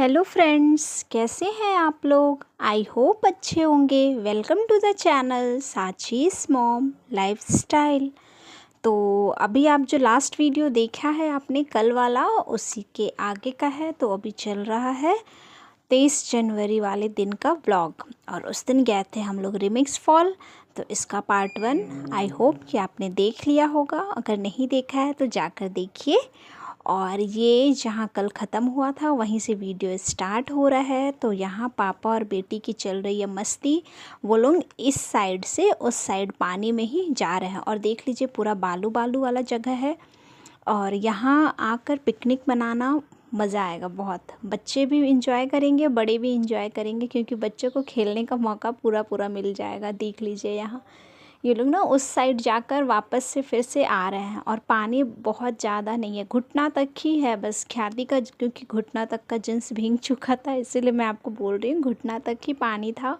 Hello friends, कैसे हैं आप लोग। आई होप अच्छे होंगे। Welcome to the channel Sachi's mom lifestyle. तो अभी आप जो लास्ट वीडियो देखा है आपने कल वाला, उसी के आगे का है। तो अभी चल रहा है 23 जनवरी वाले दिन का व्लॉग। और उस दिन गए थे हम लोग रिमिक्स फॉल। तो इसका पार्ट 1 आई होप कि आपने देख लिया होगा। अगर नहीं देखा है तो जाकर देखिए। और ये जहाँ कल ख़त्म हुआ था वहीं से वीडियो स्टार्ट हो रहा है। तो यहाँ पापा और बेटी की चल रही है मस्ती। वो लोग इस साइड से उस साइड पानी में ही जा रहे हैं। और देख लीजिए पूरा बालू बालू वाला जगह है। और यहाँ आकर पिकनिक मनाना मज़ा आएगा बहुत। बच्चे भी इंजॉय करेंगे, बड़े भी इंजॉय करेंगे, क्योंकि बच्चों को खेलने का मौका पूरा पूरा मिल जाएगा। देख लीजिए यहाँ ये लोग ना उस साइड जाकर वापस से फिर से आ रहे हैं। और पानी बहुत ज़्यादा नहीं है, घुटना तक ही है बस। ख्याति का क्योंकि घुटना तक का जींस भीग चुका था, इसीलिए मैं आपको बोल रही हूँ घुटना तक ही पानी था,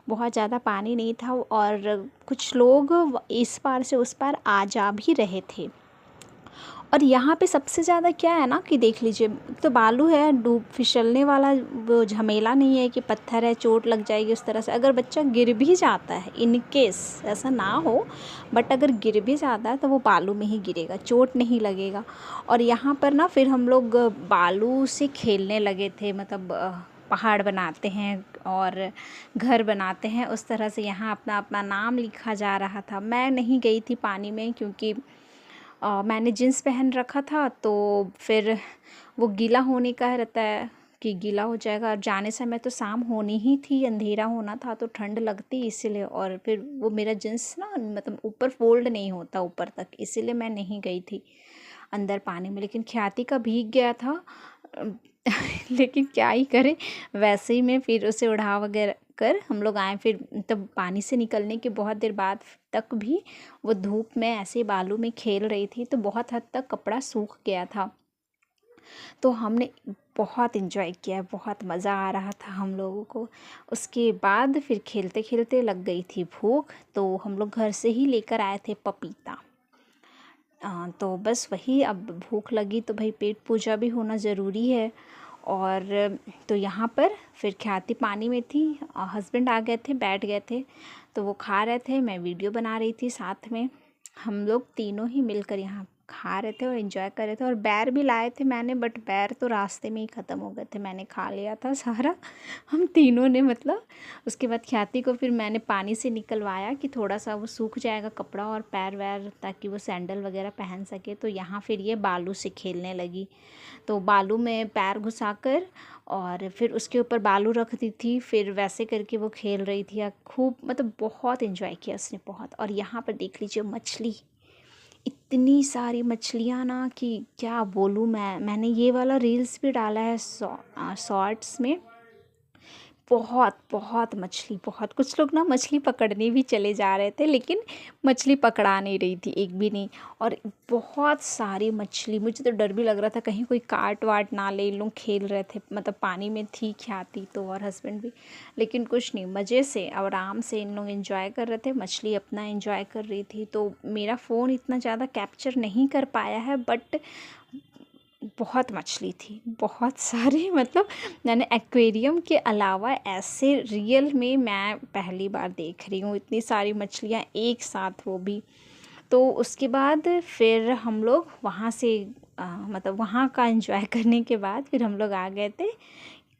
बहुत ज़्यादा पानी नहीं था। और कुछ लोग इस पार से उस पार आ जा भी रहे थे। और यहाँ पे सबसे ज़्यादा क्या है ना कि देख लीजिए, तो बालू है, डूब फिसलने वाला वो झमेला नहीं है कि पत्थर है चोट लग जाएगी उस तरह से। अगर बच्चा गिर भी जाता है, इन केस ऐसा ना हो, बट अगर गिर भी जाता है तो वो बालू में ही गिरेगा, चोट नहीं लगेगा। और यहाँ पर ना फिर हम लोग बालू से खेलने लगे थे। मतलब पहाड़ बनाते हैं और घर बनाते हैं उस तरह से। यहाँ अपना अपना नाम लिखा जा रहा था। मैं नहीं गई थी पानी में, क्योंकि मैंने जींस पहन रखा था। तो फिर वो गीला होने का रहता है कि गीला हो जाएगा। और जाने समय तो शाम होनी ही थी, अंधेरा होना था, तो ठंड लगती इसीलिए। और फिर वो मेरा जींस ना मतलब ऊपर फोल्ड नहीं होता ऊपर तक, इसीलिए मैं नहीं गई थी अंदर पानी में। लेकिन ख्याति का भीग गया था लेकिन क्या ही करें, वैसे ही मैं फिर उसे उड़ा वगैरह कर हम लोग आए। फिर तब पानी से निकलने के बहुत देर बाद तक भी वो धूप में ऐसे बालू में खेल रही थी, तो बहुत हद तक कपड़ा सूख गया था। तो हमने बहुत इन्जॉय किया, बहुत मज़ा आ रहा था हम लोगों को। उसके बाद फिर खेलते खेलते लग गई थी भूख, तो हम लोग घर से ही लेकर आए थे पपीता। तो बस वही, अब भूख लगी तो भाई पेट पूजा भी होना ज़रूरी है। और तो यहाँ पर फिर ख्याति पानी में थी, हस्बैंड आ गए थे, बैठ गए थे, तो वो खा रहे थे, मैं वीडियो बना रही थी साथ में। हम लोग तीनों ही मिलकर यहाँ खा रहे थे और एंजॉय कर रहे थे। और बैर भी लाए थे मैंने, बट बैर तो रास्ते में ही ख़त्म हो गए थे, मैंने खा लिया था सारा हम तीनों ने। मतलब उसके बाद ख्याति को फिर मैंने पानी से निकलवाया कि थोड़ा सा वो सूख जाएगा कपड़ा और पैर वैर, ताकि वो सैंडल वगैरह पहन सके। तो यहाँ फिर ये बालू से खेलने लगी। तो बालू में पैर घुसाकर और फिर उसके ऊपर बालू रख दी थी, फिर वैसे करके वो खेल रही थी। खूब मतलब बहुत एंजॉय किया उसने, बहुत। और यहाँ पर देख लीजिए मछली, इतनी सारी मछलियाँ ना कि क्या बोलूँ मैंने ये वाला रील्स भी डाला है शॉर्ट्स में। बहुत बहुत मछली, बहुत। कुछ लोग ना मछली पकड़ने भी चले जा रहे थे, लेकिन मछली पकड़ा नहीं रही थी, एक भी नहीं। और बहुत सारी मछली, मुझे तो डर भी लग रहा था कहीं कोई काट वाट ना ले। लोग खेल रहे थे, मतलब पानी में थी ख्याति तो, और हस्बैंड भी। लेकिन कुछ नहीं, मज़े से आराम से इन लोग एंजॉय कर रहे थे, मछली अपना एंजॉय कर रही थी। तो मेरा फ़ोन इतना ज़्यादा कैप्चर नहीं कर पाया है, बट बहुत मछली थी, बहुत सारी। मतलब मैंने एक्वेरियम के अलावा ऐसे रियल में मैं पहली बार देख रही हूँ इतनी सारी मछलियाँ एक साथ, वो भी। तो उसके बाद फिर हम लोग वहाँ से मतलब वहाँ का एंजॉय करने के बाद फिर हम लोग आ गए थे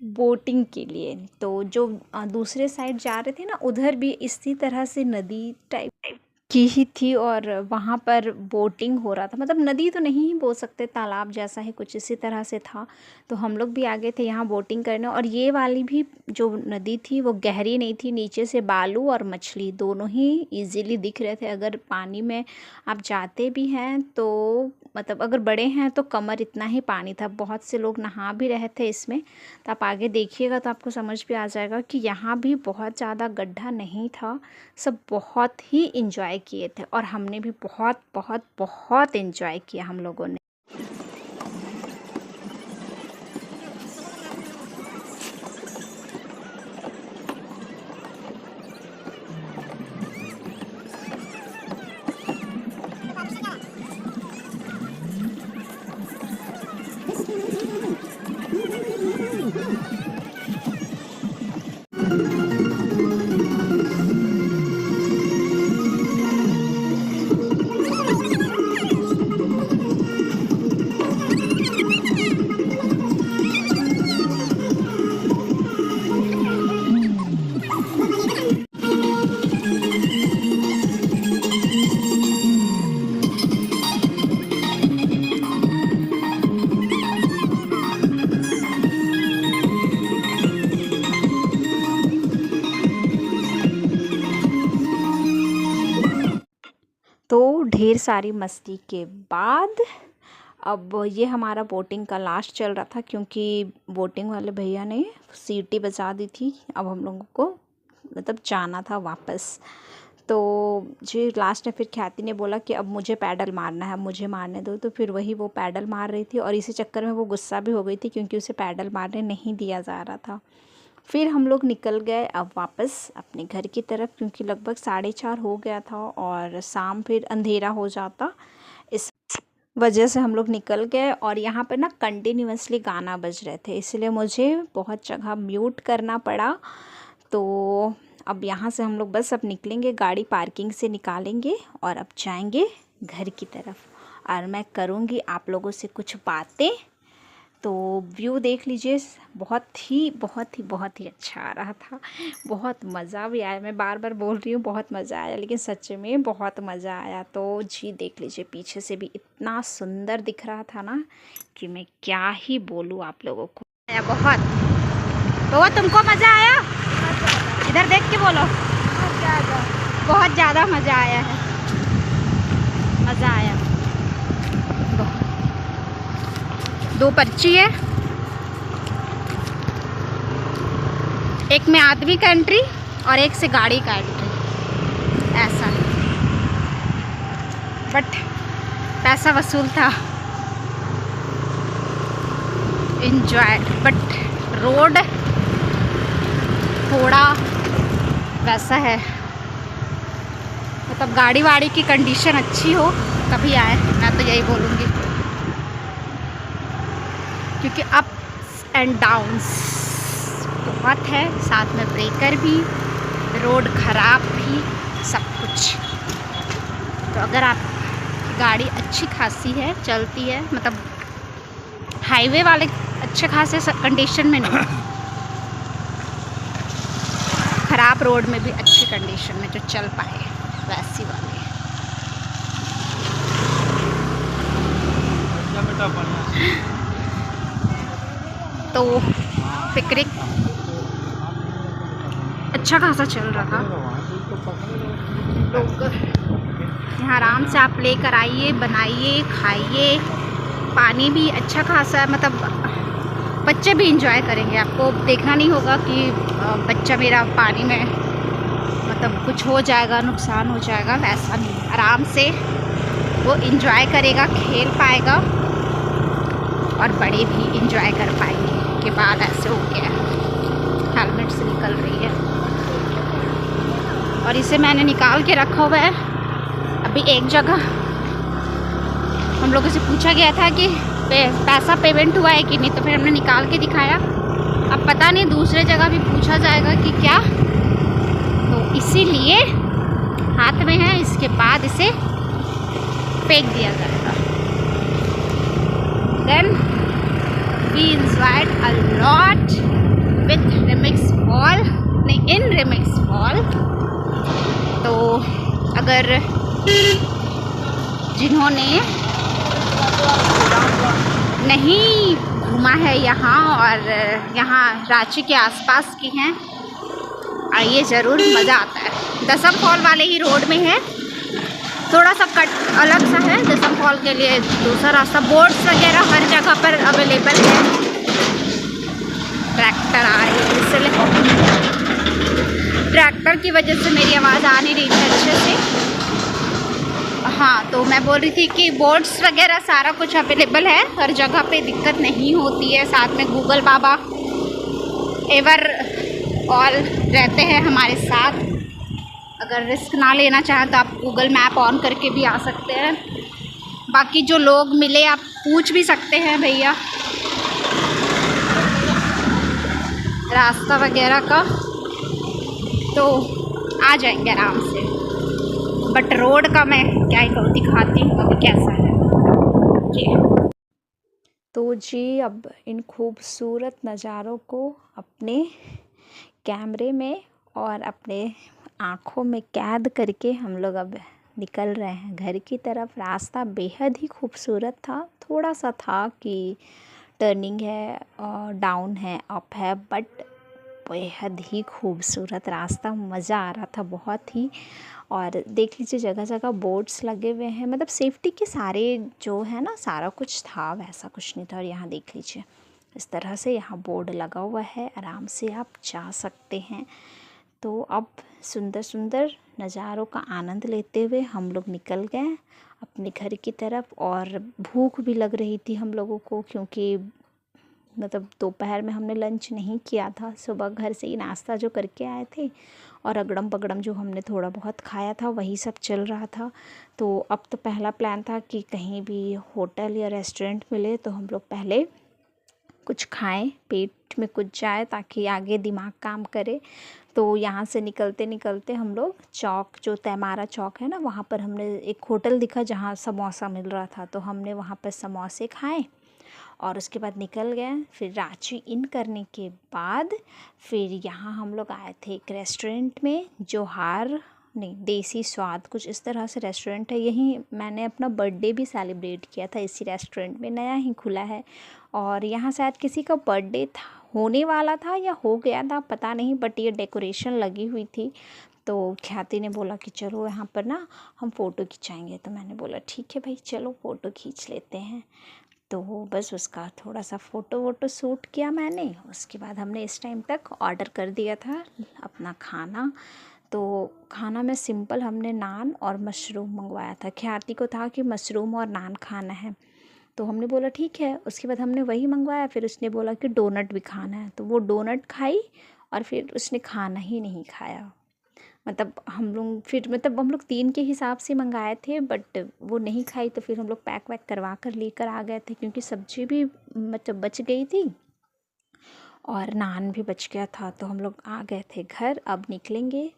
बोटिंग के लिए। तो जो दूसरे साइड जा रहे थे ना, उधर भी इसी तरह से नदी टाइप की ही थी, और वहाँ पर बोटिंग हो रहा था। मतलब नदी तो नहीं ही बोल सकते, तालाब जैसा है कुछ, इसी तरह से था। तो हम लोग भी आ गए थे यहाँ बोटिंग करने। और ये वाली भी जो नदी थी वो गहरी नहीं थी, नीचे से बालू और मछली दोनों ही इजीली दिख रहे थे। अगर पानी में आप जाते भी हैं तो मतलब अगर बड़े हैं तो कमर इतना ही पानी था। बहुत से लोग नहा भी रहे थे इसमें, तो आप आगे देखिएगा तो आपको समझ भी आ जाएगा कि यहाँ भी बहुत ज़्यादा गड्ढा नहीं था। सब बहुत ही इंजॉय किए थे, और हमने भी बहुत बहुत बहुत इंजॉय किया हम लोगों ने। तो ढेर सारी मस्ती के बाद अब ये हमारा बोटिंग का लास्ट चल रहा था, क्योंकि बोटिंग वाले भैया ने सीटी बजा दी थी। अब हम लोगों को मतलब जाना था वापस। तो जी लास्ट में फिर ख्याति ने बोला कि अब मुझे पैडल मारना है, अब मुझे मारने दो। तो फिर वही वो पैडल मार रही थी और इसी चक्कर में वो गुस्सा भी हो गई थी, क्योंकि उसे पैडल मारने नहीं दिया जा रहा था। फिर हम लोग निकल गए अब वापस अपने घर की तरफ, क्योंकि लगभग 4:30 हो गया था और शाम फिर अंधेरा हो जाता। इस वजह से हम लोग निकल गए और यहाँ पर ना कंटिन्यूअसली गाना बज रहे थे, इसलिए मुझे बहुत जगह म्यूट करना पड़ा। तो अब यहाँ से हम लोग बस अब निकलेंगे, गाड़ी पार्किंग से निकालेंगे और अब जाएंगे घर की तरफ। और मैं करूँगी आप लोगों से कुछ बातें। तो व्यू देख लीजिए, बहुत ही अच्छा आ रहा था। बहुत मज़ा भी आया, मैं बार बार बोल रही हूँ बहुत मज़ा आया, लेकिन सच में बहुत मज़ा आया। तो जी देख लीजिए, पीछे से भी इतना सुंदर दिख रहा था ना कि मैं क्या ही बोलूँ आप लोगों को। आया बहुत। तो तुमको मज़ा आया? इधर देख के बोलो। बहुत ज़्यादा मज़ा आया है, मज़ा आया। दो पर्ची है, एक में आदमी का एंट्री और एक से गाड़ी का एंट्री, ऐसा। बट पैसा वसूल था, एंजॉय। बट रोड थोड़ा वैसा है, मतलब गाड़ी वाड़ी की कंडीशन अच्छी हो तभी आए, मैं तो यही बोलूँगी, क्योंकि अप्स एंड डाउन्स बहुत है, साथ में ब्रेकर भी, रोड ख़राब भी, सब कुछ। तो अगर आप गाड़ी अच्छी खासी है, चलती है, मतलब हाईवे वाले अच्छे खासे कंडीशन में नहीं, ख़राब रोड में भी अच्छी कंडीशन में जो चल पाए वैसी वाली। तो पिकनिक अच्छा खासा चल रहा था। लोग यहाँ आराम से आप लेकर आइए, बनाइए, खाइए। पानी भी अच्छा खासा है, मतलब बच्चे भी इंजॉय करेंगे। आपको देखना नहीं होगा कि बच्चा मेरा पानी में मतलब कुछ हो जाएगा, नुकसान हो जाएगा, वैसा नहीं। आराम से वो इंजॉय करेगा, खेल पाएगा और बड़े भी इंजॉय कर पाएंगे। के बाद ऐसे हो गया, हेलमेट से निकल रही है और इसे मैंने निकाल के रखा हुआ है। अभी एक जगह हम लोगों से पूछा गया था कि पैसा पेमेंट हुआ है कि नहीं, तो फिर हमने निकाल के दिखाया। अब पता नहीं दूसरे जगह भी पूछा जाएगा कि क्या, तो इसीलिए हाथ में है, इसके बाद इसे फेंक दिया जाएगा। Then we enjoyed a lot with Remix Fall, नहीं in Remix Fall। तो अगर जिन्होंने नहीं घूमा है यहाँ और यहाँ रांची के आसपास की हैं, आइए ज़रूर, मज़ा आता है। दसम फॉल वाले ही रोड में है, थोड़ा सा कट अलग सा है। दसम फॉल के लिए दूसरा रास्ता, बोर्ड्स वगैरह हर जगह पर अवेलेबल है। ट्रैक्टर आ रही है, इसलिए ट्रैक्टर की वजह से मेरी आवाज़ आ नहीं रही थी अच्छे से। हाँ, तो मैं बोल रही थी कि बोर्ड्स वगैरह सारा कुछ अवेलेबल है, हर जगह पे दिक्कत नहीं होती है। साथ में गूगल बाबा एवर ऑल रहते हैं हमारे साथ। अगर रिस्क ना लेना चाहें तो आप गूगल मैप ऑन करके भी आ सकते हैं। बाकी जो लोग मिले आप पूछ भी सकते हैं भैया रास्ता वगैरह का, तो आ जाएंगे आराम से। बट रोड का मैं क्या ही कहूँ, दिखाती हूँ अभी कैसा है ये। तो जी अब इन खूबसूरत नज़ारों को अपने कैमरे में और अपने आँखों में कैद करके हम लोग अब निकल रहे हैं घर की तरफ। रास्ता बेहद ही खूबसूरत था, थोड़ा सा था कि टर्निंग है और डाउन है, अप है, बट बेहद ही खूबसूरत रास्ता, मज़ा आ रहा था बहुत ही। और देख लीजिए जगह जगह बोर्ड्स लगे हुए हैं, मतलब सेफ्टी के सारे जो है ना सारा कुछ था, वैसा कुछ नहीं था। और यहाँ देख लीजिए इस तरह से यहाँ बोर्ड लगा हुआ है, आराम से आप जा सकते हैं। तो अब सुंदर सुंदर नज़ारों का आनंद लेते हुए हम लोग निकल गए अपने घर की तरफ। और भूख भी लग रही थी हम लोगों को, क्योंकि मतलब दोपहर में हमने लंच नहीं किया था, सुबह घर से ही नाश्ता जो करके आए थे और अगड़म पगड़म जो हमने थोड़ा बहुत खाया था वही सब चल रहा था। तो अब तो पहला प्लान था कि कहीं भी होटल या रेस्टोरेंट मिले तो हम लोग पहले कुछ खाएं, पेट में कुछ जाए ताकि आगे दिमाग काम करे। तो यहाँ से निकलते निकलते हम लोग चौक, जो तैमारा चौक है ना, वहाँ पर हमने एक होटल दिखा जहाँ समोसा मिल रहा था, तो हमने वहाँ पर समोसे खाए और उसके बाद निकल गए। फिर रांची इन करने के बाद फिर यहाँ हम लोग आए थे एक रेस्टोरेंट में, जोहार नहीं देसी स्वाद कुछ इस तरह से रेस्टोरेंट है। यहीं मैंने अपना बर्थडे भी सेलिब्रेट किया था, इसी रेस्टोरेंट में, नया ही खुला है। और यहाँ शायद किसी का बर्थडे था, होने वाला था या हो गया था पता नहीं, बट ये डेकोरेशन लगी हुई थी। तो ख्याति ने बोला कि चलो यहाँ पर ना हम फ़ोटो खिंचाएंगे, तो मैंने बोला ठीक है भाई चलो फ़ोटो खींच लेते हैं। तो बस उसका थोड़ा सा फ़ोटो वोटो शूट किया मैंने। उसके बाद हमने इस टाइम तक ऑर्डर कर दिया था अपना खाना। तो खाना में सिंपल हमने नान और मशरूम मंगवाया था। ख्याति को था कि मशरूम और नान खाना है, तो हमने बोला ठीक है। उसके बाद हमने वही मंगवाया, फिर उसने बोला कि डोनट भी खाना है, तो वो डोनट खाई और फिर उसने खाना ही नहीं खाया। मतलब हम लोग फिर मतलब हम लोग 3 के हिसाब से मंगाए थे, बट वो नहीं खाई। तो फिर हम लोग पैक वैक करवा कर लेकर आ गए थे, क्योंकि सब्ज़ी भी मतलब बच गई थी और नान भी बच गया था। तो हम लोग आ गए थे घर, अब निकलेंगे।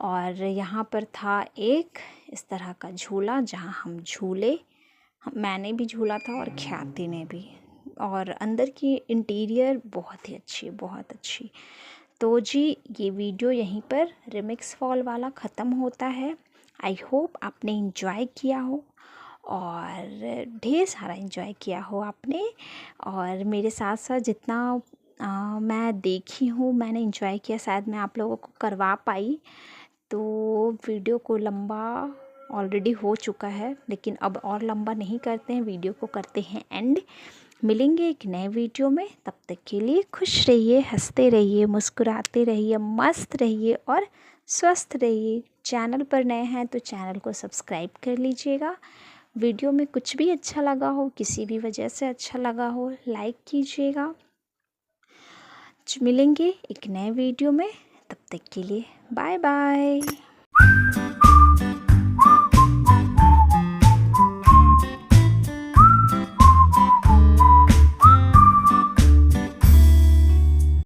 और यहाँ पर था एक इस तरह का झूला जहाँ हम झूले, मैंने भी झूला था और ख्याति ने भी। और अंदर की इंटीरियर बहुत ही अच्छी, बहुत अच्छी। तो जी ये वीडियो यहीं पर रिमिक्स फॉल वाला ख़त्म होता है। आई होप आपने इंजॉय किया हो और ढेर सारा इंजॉय किया हो आपने। और मेरे साथ साथ जितना मैं देखी हूँ, मैंने इंजॉय किया, शायद मैं आप लोगों को करवा पाई। तो वीडियो को लंबा ऑलरेडी हो चुका है, लेकिन अब और लंबा नहीं करते हैं, वीडियो को करते हैं एंड। मिलेंगे एक नए वीडियो में, तब तक के लिए खुश रहिए, हंसते रहिए, मुस्कुराते रहिए, मस्त रहिए और स्वस्थ रहिए। चैनल पर नए हैं तो चैनल को सब्सक्राइब कर लीजिएगा। वीडियो में कुछ भी अच्छा लगा हो, किसी भी वजह से अच्छा लगा हो, लाइक कीजिएगा। मिलेंगे एक नए वीडियो में, तब तक के लिए बाय बाय।